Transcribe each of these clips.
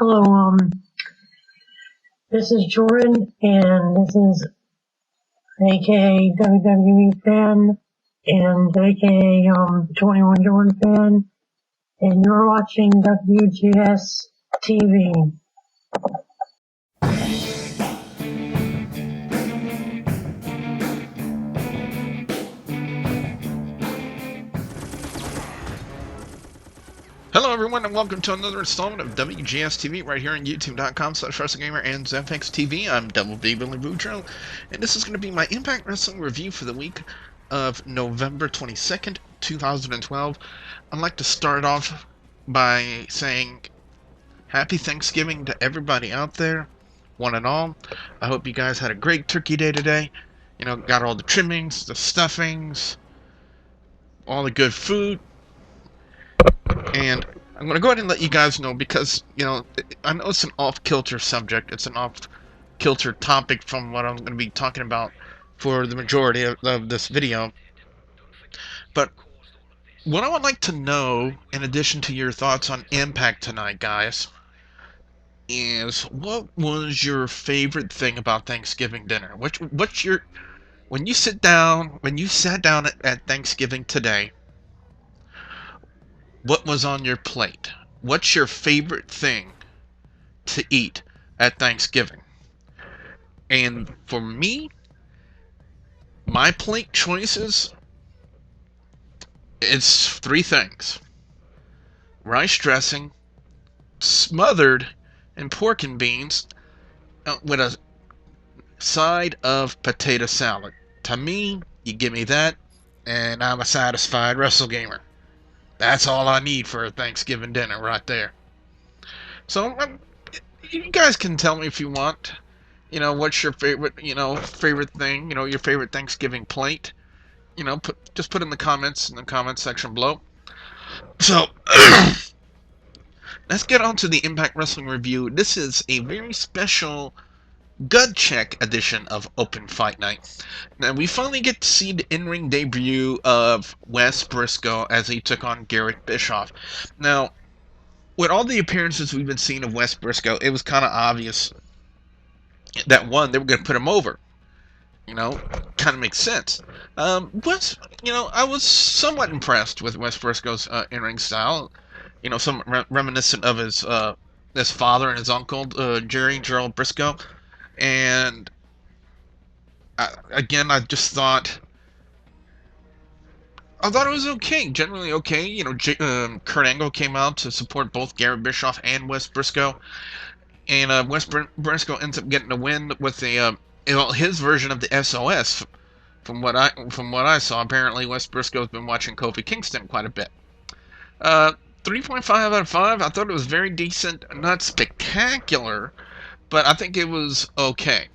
Hello, this is Jordan, and this is aka WWE fan, and aka 21 Jordan fan, and you're watching WGS-TV. Hello everyone and welcome to another installment of WGS-TV right here on YouTube.com/WrestleGamer and ZFX-TV. I'm Double D Billy Boudreaux, and this is going to be my Impact Wrestling review for the week of November 22nd, 2012. I'd like to start off by saying Happy Thanksgiving to everybody out there, one and all. I hope you guys had a great turkey day today. You know, got all the trimmings, the stuffings, all the good food. And I'm going to go ahead and let you guys know because, you know, I know it's an off-kilter subject. It's an off-kilter topic from what I'm going to be talking about for the majority of this video. But what I would like to know, in addition to your thoughts on Impact tonight, guys, is what was your favorite thing about Thanksgiving dinner? When you sat down at Thanksgiving today, what was on your plate? What's your favorite thing to eat at Thanksgiving? And for me, my plate choices, it's three things. Rice dressing, smothered in pork and beans, with a side of potato salad. To me, you give me that, and I'm a satisfied WrestleGamer. That's all I need for a Thanksgiving dinner right there. So, you guys can tell me if you want, you know, what's your favorite, favorite thing, your favorite Thanksgiving plate. Just put in the comments section below. So, let's get on to the Impact Wrestling review. This is a very special gut check edition of Open Fight Night. Now, we finally get to see the in-ring debut of Wes Briscoe as he took on Garrett Bischoff. Now, with all the appearances we've been seeing of Wes Briscoe, it was kind of obvious that, one, they were going to put him over. Kind of makes sense. I was somewhat impressed with Wes Briscoe's in-ring style. Somewhat reminiscent of his father and his uncle, Gerald Briscoe. And again, I thought it was okay, generally okay. Kurt Angle came out to support both Garrett Bischoff and Wes Briscoe, and Wes Briscoe ends up getting a win with his version of the SOS. From what I saw, apparently Wes Briscoe's been watching Kofi Kingston quite a bit. 3.5 out of 5. I thought it was very decent, not spectacular, but I think it was okay.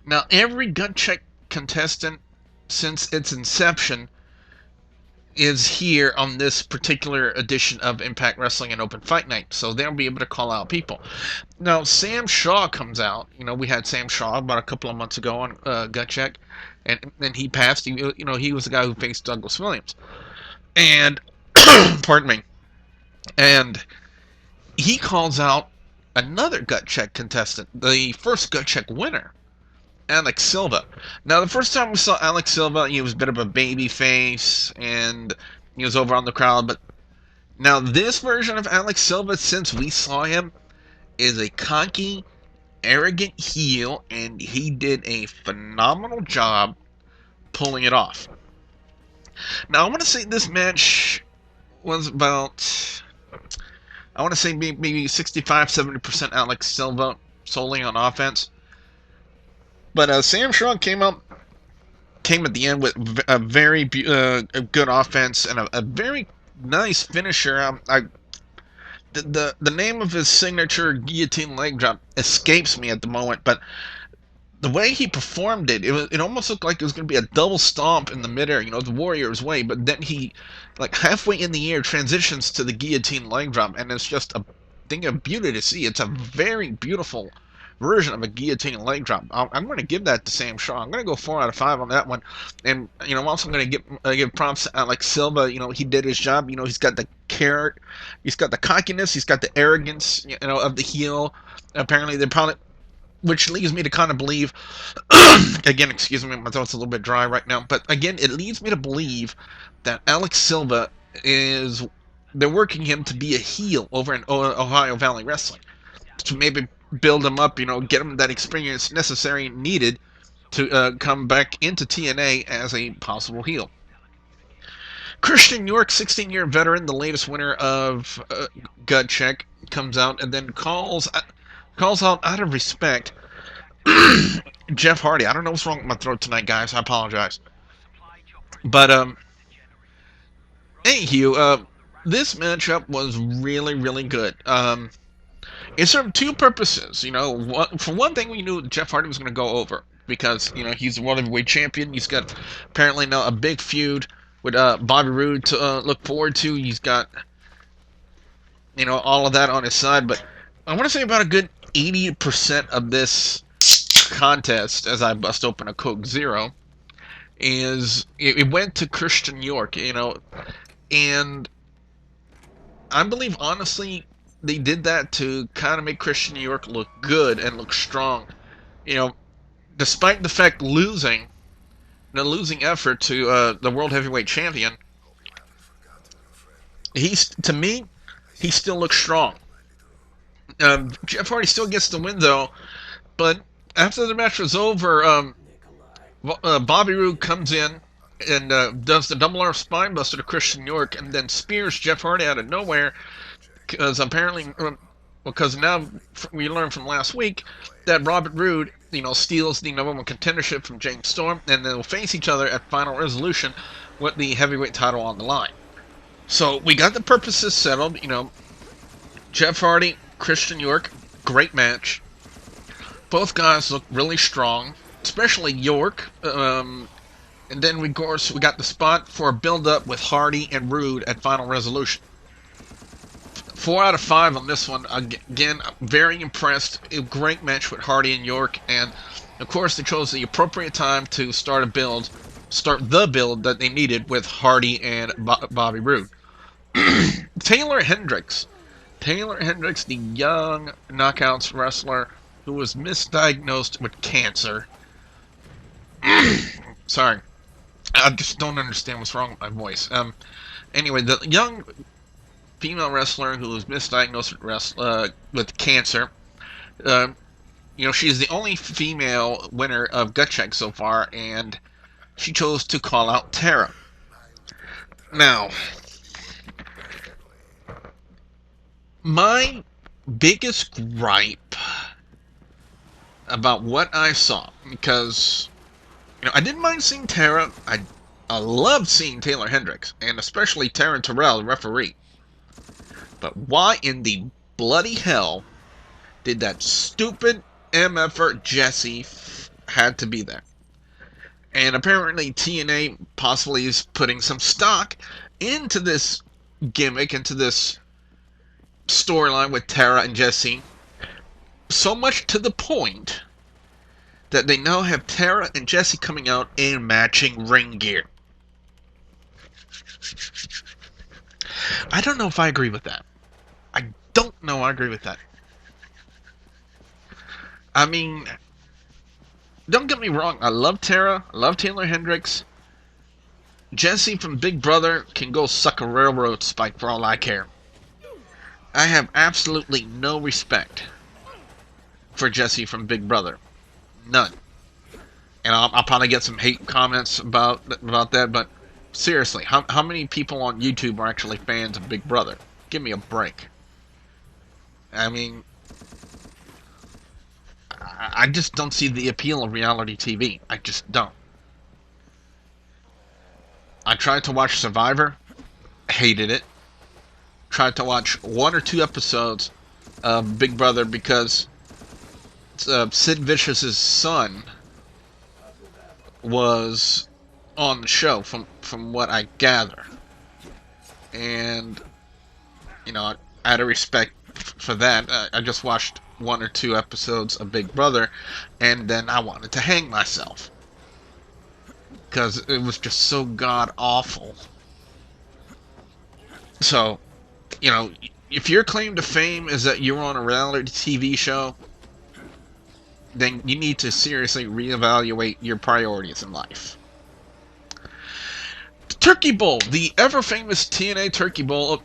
Now, every gut check contestant since its inception is here on this particular edition of Impact Wrestling and Open Fight Night, so they'll be able to call out people. Now, Sam Shaw comes out. We had Sam Shaw about a couple of months ago on gut check, and then he passed. He was the guy who faced Douglas Williams, and pardon me, and he calls out another gut check contestant, the first gut check winner, Alex Silva. Now, the first time we saw Alex Silva, he was a bit of a baby face, and he was over on the crowd, but now this version of Alex Silva, since we saw him, is a cocky, arrogant heel, and he did a phenomenal job pulling it off. Now, I want to say this match was about, I want to say maybe 65-70% Alex Silva solely on offense. But Sam Shaw came at the end with a very good offense and a very nice finisher. The name of his signature guillotine leg drop escapes me at the moment, but the way he performed it almost looked like it was going to be a double stomp in the midair, the Warrior's way, but then he, like halfway in the air, transitions to the guillotine leg drop, and it's just a thing of beauty to see. It's a very beautiful version of a guillotine leg drop. I'm going to give that to Sam Shaw. I'm going to go 4 out of 5 on that one. And I'm also going to give props to Alex Silva. He did his job. He's got the he's got the cockiness, he's got the arrogance, of the heel. Apparently, they probably, which leads me to kind of believe, again, excuse me, my throat's a little bit dry right now, but again, it leads me to believe that Alex Silva they're working him to be a heel over in Ohio Valley Wrestling, to maybe build him up, get him that experience necessary and needed to come back into TNA as a possible heel. Christian York, 16-year veteran, the latest winner of Gut Check, comes out and then calls out of respect Jeff Hardy. I don't know what's wrong with my throat tonight, guys. I apologize. But anywho, this matchup was really, really good. It served two purposes. For one thing, we knew Jeff Hardy was going to go over because he's the world heavyweight champion. He's got apparently now a big feud with Bobby Roode to look forward to. He's got all of that on his side. But I want to say about a good 80% of this contest, as I bust open a Coke Zero, it went to Christian York. And I believe honestly they did that to kind of make Christian York look good and look strong. Despite the fact losing effort to the World Heavyweight Champion, to me, he still looks strong. Jeff Hardy still gets the win, though, but after the match was over, Bobby Roode comes in and does the double arm spine buster to Christian York and then spears Jeff Hardy out of nowhere because now we learned from last week that Robert Roode, steals the number one contendership from James Storm, and they'll face each other at Final Resolution with the heavyweight title on the line. So we got the purposes settled. Jeff Hardy, Christian York, great match. Both guys look really strong, especially York. And then of course we got the spot for a build-up with Hardy and Roode at Final Resolution. 4 out of 5 on this one. Again, I'm very impressed. A great match with Hardy and York, and of course they chose the appropriate time to start the build that they needed with Hardy and Bobby Roode. Taylor Hendricks, the young knockouts wrestler who was misdiagnosed with cancer. Sorry, I just don't understand what's wrong with my voice. Anyway, the young female wrestler who was misdiagnosed with cancer. She's the only female winner of Gut Check so far, and she chose to call out Tara. Now, my biggest gripe about what I saw, because I didn't mind seeing Tara. I loved seeing Taylor Hendricks, and especially Taryn Terrell, the referee. But why in the bloody hell did that stupid MFer Jesse had to be there? And apparently TNA possibly is putting some stock into this gimmick, into this storyline with Tara and Jesse. So much to the point that they now have Tara and Jesse coming out in matching ring gear. I don't know if I agree with that. I agree with that. I mean, don't get me wrong. I love Tara. I love Taylor Hendricks. Jesse from Big Brother can go suck a railroad spike for all I care. I have absolutely no respect for Jesse from Big Brother. None. And I'll probably get some hate comments about that, but seriously, how many people on YouTube are actually fans of Big Brother? Give me a break. I mean, I just don't see the appeal of reality TV. I just don't. I tried to watch Survivor, hated it. Tried to watch 1 or 2 episodes of Big Brother because Sid Vicious's son was on the show, from what I gather. And, out of respect for that, I just watched 1 or 2 episodes of Big Brother, and then I wanted to hang myself. Because it was just so god-awful. So, You know, if your claim to fame is that you're on a reality TV show, then you need to seriously reevaluate your priorities in life. The Turkey Bowl, the ever-famous TNA Turkey Bowl.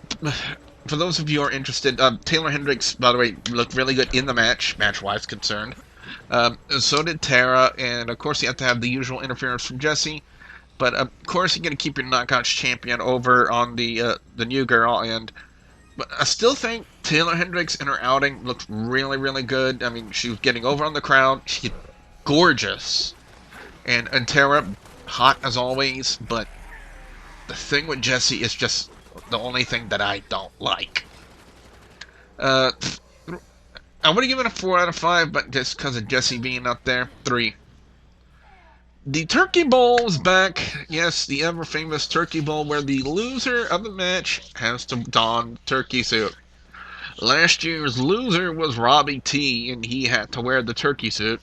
For those of you who are interested, Taylor Hendricks, by the way, looked really good in the match-wise concerned. So did Tara, and of course you have to have the usual interference from Jesse. But of course you're going to keep your Knockouts champion over on the new girl, and but I still think Taylor Hendricks in her outing looked really, really good. I mean, she was getting over on the crowd. She's gorgeous. And Tara, hot as always, but the thing with Jesse is just the only thing that I don't like. I'm going to give it a 4 out of 5, but just because of Jesse being up there, 3. The Turkey Bowl is back. Yes, the ever-famous Turkey Bowl, where the loser of the match has to don the turkey suit. Last year's loser was Robbie T, and he had to wear the turkey suit.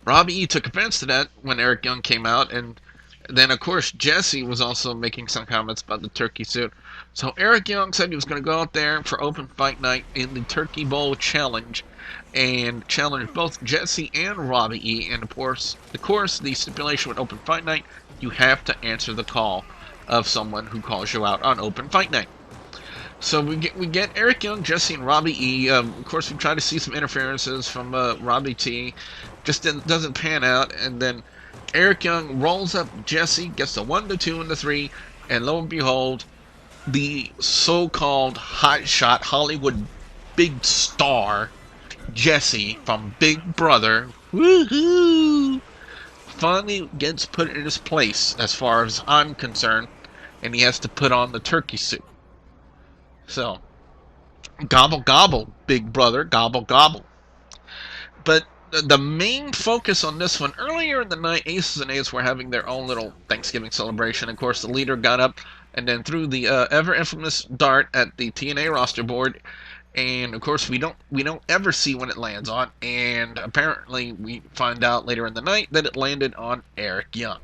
Robbie E took offense to that when Eric Young came out, and then, of course, Jesse was also making some comments about the turkey suit. So Eric Young said he was going to go out there for open fight night in the Turkey Bowl Challenge and challenge both Jesse and Robbie E. And, of course, the stipulation with open fight night, you have to answer the call of someone who calls you out on open fight night. So we get Eric Young, Jesse, and Robbie E. Of course, we try to see some interferences from Robbie T. Just doesn't pan out, and then Eric Young rolls up Jesse, gets the 1, the 2, and the 3, and lo and behold, the so-called hotshot Hollywood big star Jesse from Big Brother, woohoo, finally gets put in his place as far as I'm concerned, and he has to put on the turkey suit. So, gobble gobble, Big Brother, gobble gobble. But the main focus on this one, earlier in the night, Aces and Eights were having their own little Thanksgiving celebration. Of course, the leader got up and then threw the ever-infamous dart at the TNA roster board. And, of course, we don't ever see when it lands on. And apparently, we find out later in the night that it landed on Eric Young.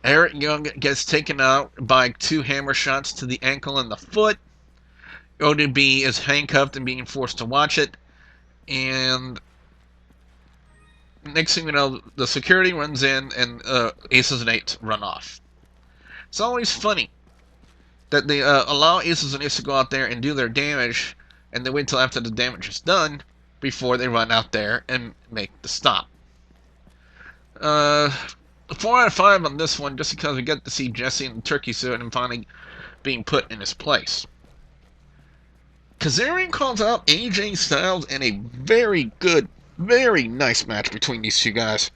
Eric Young gets taken out by 2 hammer shots to the ankle and the foot. ODB is handcuffed and being forced to watch it. And next thing you know, the security runs in and Aces and Eights run off. It's always funny that they allow Aces and Eights to go out there and do their damage, and they wait until after the damage is done before they run out there and make the stop. 4 out of 5 on this one, just because we get to see Jesse in the turkey suit and finally being put in his place. Kazarian calls out AJ Styles in a very good, very nice match between these two guys.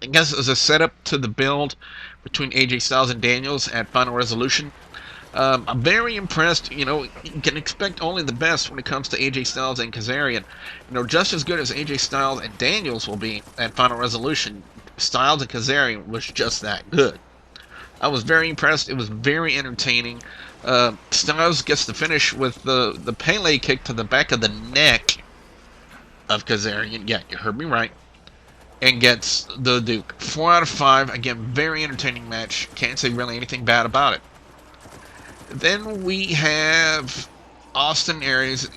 I guess it was a setup to the build between AJ Styles and Daniels at Final Resolution. I'm very impressed. You know, you can expect only the best when it comes to AJ Styles and Kazarian. You know, just as good as AJ Styles and Daniels will be at Final Resolution, Styles and Kazarian was just that good. I was very impressed. It was very entertaining. Styles gets the finish with the Pele kick to the back of the neck of Kazarian. Yeah, you heard me right. And gets the Duke. 4 out of 5. Again, very entertaining match. Can't say really anything bad about it. Then we have Austin Aries.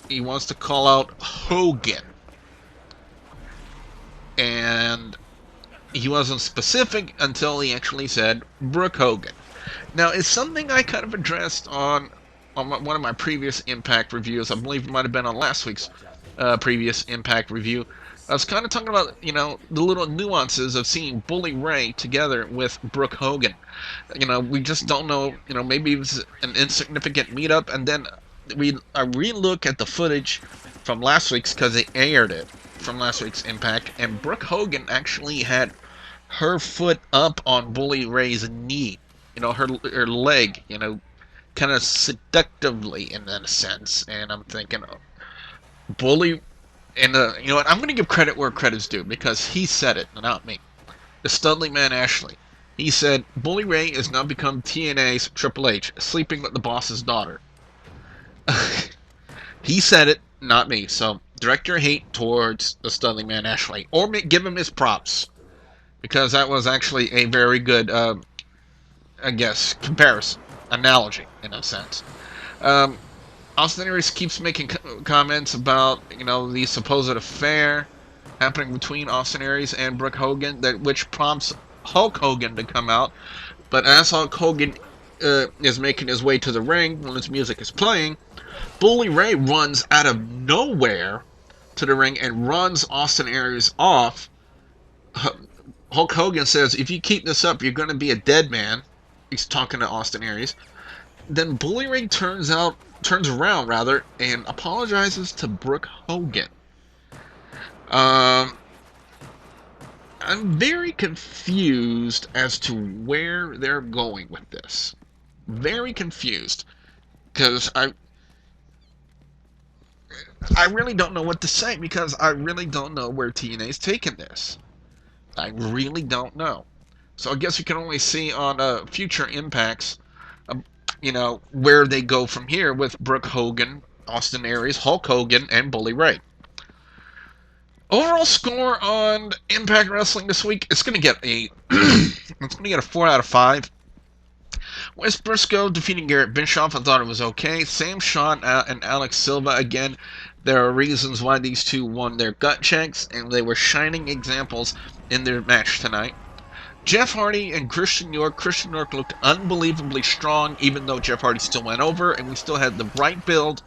He wants to call out Hogan. And he wasn't specific until he actually said Brooke Hogan. Now, it's something I kind of addressed on one of my previous Impact reviews. I believe it might have been on last week's previous Impact review. I was kind of talking about, you know, the little nuances of seeing Bully Ray together with Brooke Hogan. You know, we just don't know, you know, maybe it was an insignificant meetup, and then I re-look at the footage from last week's, because they aired it from last week's Impact, and Brooke Hogan actually had her foot up on Bully Ray's knee, you know, her leg, you know, kind of seductively in that sense, and I'm thinking, Bully. And, you know what, I'm going to give credit where credit's due, because he said it, not me. The Studley Man Ashley. He said, Bully Ray has now become TNA's Triple H, sleeping with the boss's daughter. He said it, not me. So, direct your hate towards the Studley Man Ashley. Or give him his props. Because that was actually a very good, I guess, comparison. Analogy, in a sense. Austin Aries keeps making comments about, the supposed affair happening between Austin Aries and Brooke Hogan, which prompts Hulk Hogan to come out. But as Hulk Hogan is making his way to the ring when his music is playing, Bully Ray runs out of nowhere to the ring and runs Austin Aries off. Hulk Hogan says, "If you keep this up, you're going to be a dead man." He's talking to Austin Aries. Then Bully Ray turns around and apologizes to Brooke Hogan. I'm very confused as to where they're going with this. Very confused, because I really don't know what to say, because I really don't know where TNA's taking this. I really don't know. So I guess we can only see on future impacts, where they go from here with Brooke Hogan, Austin Aries, Hulk Hogan, and Bully Ray. Overall score on Impact Wrestling this week, it's going to get a 4 out of 5. Wes Briscoe defeating Garrett Bischoff, I thought it was okay. Sam Shaw and Alex Silva, again, there are reasons why these two won their gut checks, and they were shining examples in their match tonight. Jeff Hardy and Christian York. Christian York looked unbelievably strong, even though Jeff Hardy still went over, and we still had the right build,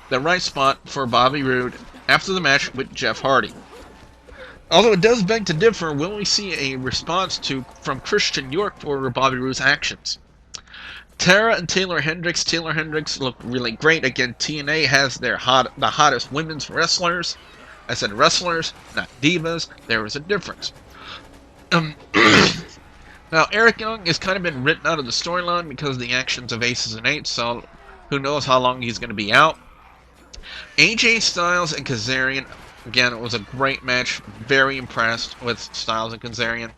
the right spot for Bobby Roode after the match with Jeff Hardy. Although it does beg to differ, will we see a response from Christian York for Bobby Roode's actions? Tara and Taylor Hendricks. Taylor Hendricks looked really great. Again, TNA has the hottest women's wrestlers. I said wrestlers, not divas. There was a difference. Now, Eric Young has kind of been written out of the storyline because of the actions of Aces and Eights, so who knows how long he's going to be out. AJ Styles and Kazarian. Again, it was a great match. Very impressed with Styles and Kazarian.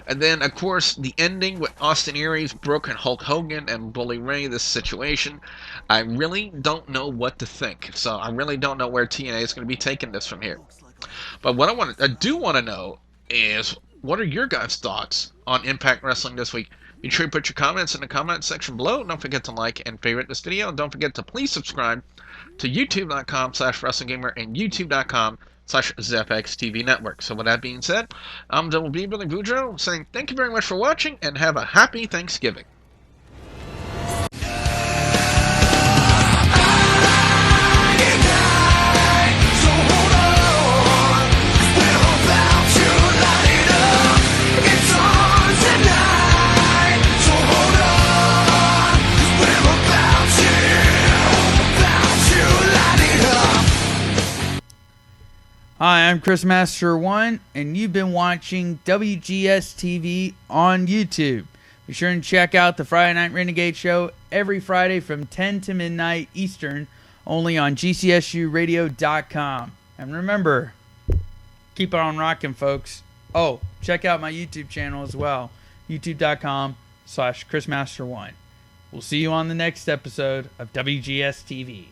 And then, of course, the ending with Austin Aries, Brooke, and Hulk Hogan, and Bully Ray, this situation. I really don't know what to think. So I really don't know where TNA is going to be taking this from here. But what I do want to know is, what are your guys' thoughts on Impact Wrestling this week? Be sure to put your comments in the comment section below. Don't forget to like and favorite this video. And don't forget to please subscribe to youtube.com/WrestlingGamer and youtube.com/ZFXTV Network. So with that being said, I'm Double B Billy Boudreaux saying thank you very much for watching and have a happy Thanksgiving. Hi, I'm Chris Master 1, and you've been watching WGS-TV on YouTube. Be sure and check out the Friday Night Renegade show every Friday from 10 to midnight Eastern, only on GCSUradio.com. And remember, keep it on rocking, folks. Oh, check out my YouTube channel as well, youtube.com/ChrisMaster1. We'll see you on the next episode of WGS-TV.